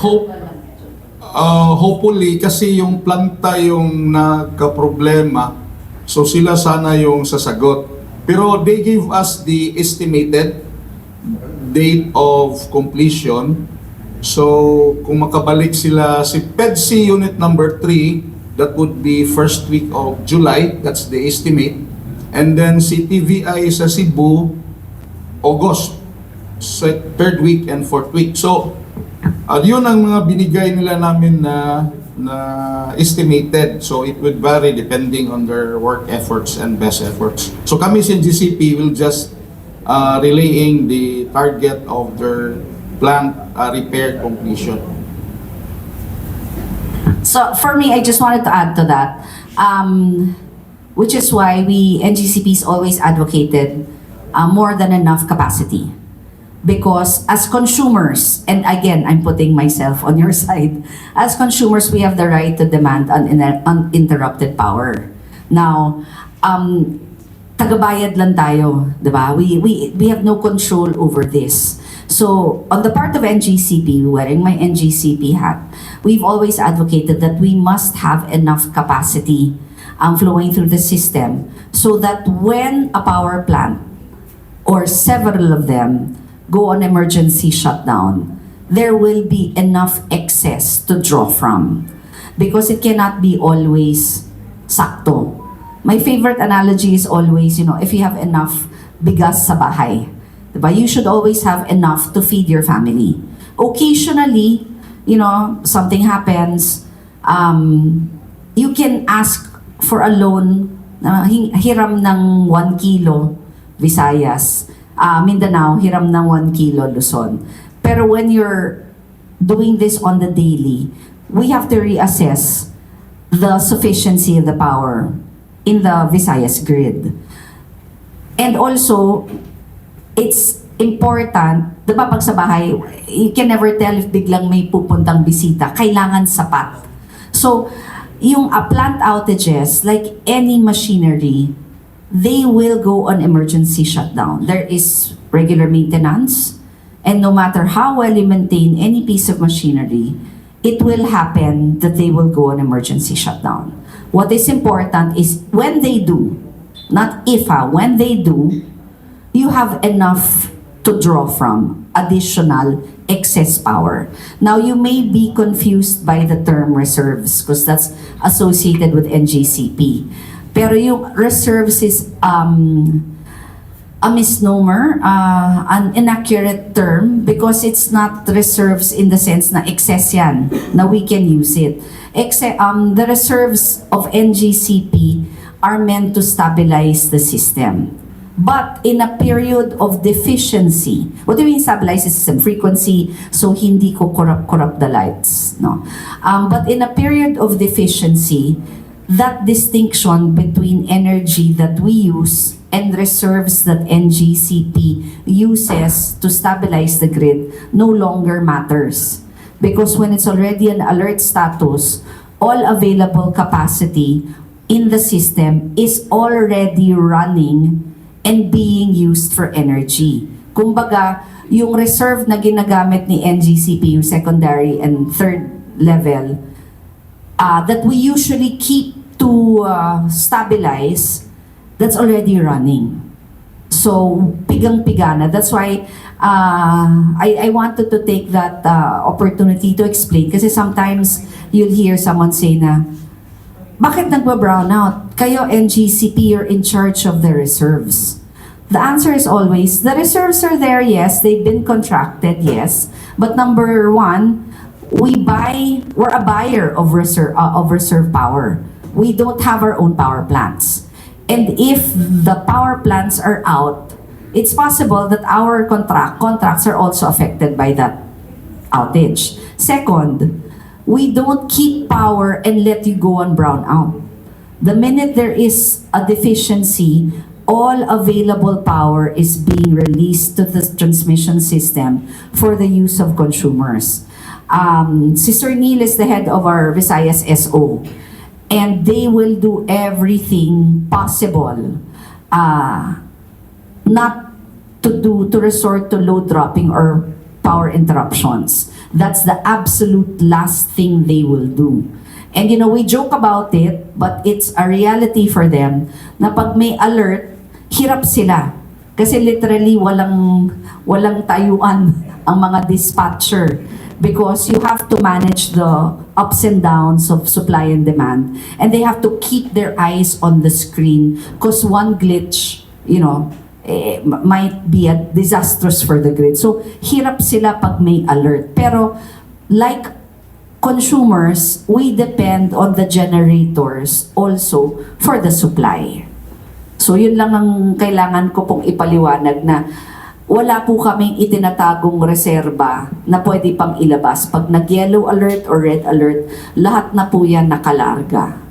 Hope, hopefully, kasi yung planta yung nagka-problema, so sila sana yung sasagot. Pero they give us the estimated date of completion. So, kung makabalik sila, si PEDC Unit Number 3, that would be first week of July, that's the estimate. And then si TVI sa Cebu, August, third week and fourth week. So, yun ang mga binigay nila namin na estimated. So, it would vary depending on their work efforts and best efforts. So, kami sa GCP will just relaying the target of their plant repair completion. So, for me, I just wanted to add to that, which is why we, NGCPs, always advocated more than enough capacity. Because as consumers, and again, I'm putting myself on your side, as consumers, we have the right to demand uninterrupted power. Now, tagabayad lang tayo, di ba? We have no control over this. So, on the part of NGCP, wearing my NGCP hat, we've always advocated that we must have enough capacity flowing through the system so that when a power plant or several of them go on emergency shutdown, there will be enough excess to draw from. Because it cannot be always sakto. My favorite analogy is always, if you have enough bigas sa bahay, diba? You should always have enough to feed your family. Occasionally, something happens, you can ask for a loan, hiram ng 1 kilo, Visayas, Mindanao, hiram ng 1 kilo, Luzon. Pero when you're doing this on the daily, we have to reassess the sufficiency of the power in the Visayas grid. And also, it's important, diba pag sa bahay, you can never tell if biglang may pupuntang bisita, kailangan sapat. So, yung plant outages, like any machinery, they will go on emergency shutdown. There is regular maintenance, and no matter how well you maintain any piece of machinery, it will happen that they will go on emergency shutdown. What is important is when they do, not if, when they do, you have enough to draw from, additional excess power. Now, you may be confused by the term reserves because that's associated with NGCP. Pero yung reserves is a misnomer, an inaccurate term because it's not reserves in the sense na excess yan, na we can use it. The reserves of NGCP are meant to stabilize the system. But in a period of deficiency, what do you mean stabilize the system? Frequency, so hindi ko corrupt the lights. No? But in a period of deficiency, that distinction between energy that we use and reserves that NGCP uses to stabilize the grid no longer matters. Because when it's already an alert status, all available capacity in the system is already running and being used for energy. Kumbaga, yung reserve na ginagamit ni NGCP, yung secondary and third level, that we usually keep to stabilize, that's already running. So, pigang-piga na. That's why I wanted to take that opportunity to explain. Kasi sometimes you'll hear someone say na, bakit nagba-brown out? Kayo, NGCP, you're in charge of the reserves. The answer is always, the reserves are there, yes. They've been contracted, yes. But number one, we're a buyer of reserve power. We don't have our own power plants. And if the power plants are out, it's possible that our contracts are also affected by that outage. Second, we don't keep power and let you go on brown out. The minute there is a deficiency, all available power is being released to the transmission system for the use of consumers. Si Sir Neil is the head of our Visayas SO. And they will do everything possible not to resort to load dropping or power interruptions. That's the absolute last thing they will do. And you know, we joke about it, but it's a reality for them na pag may alert, hirap sila. Kasi literally walang tayuan ang mga dispatcher, because you have to manage the ups and downs of supply and demand, and they have to keep their eyes on the screen because one glitch, you know, might be a disastrous for the grid. So hirap sila pag may alert. Pero like consumers, we depend on the generators also for the supply. So yun lang ang kailangan ko pong ipaliwanag, na wala po kaming itinatagong reserba na pwede pang ilabas. Pag nag-yellow alert or red alert, lahat na po yan nakalarga.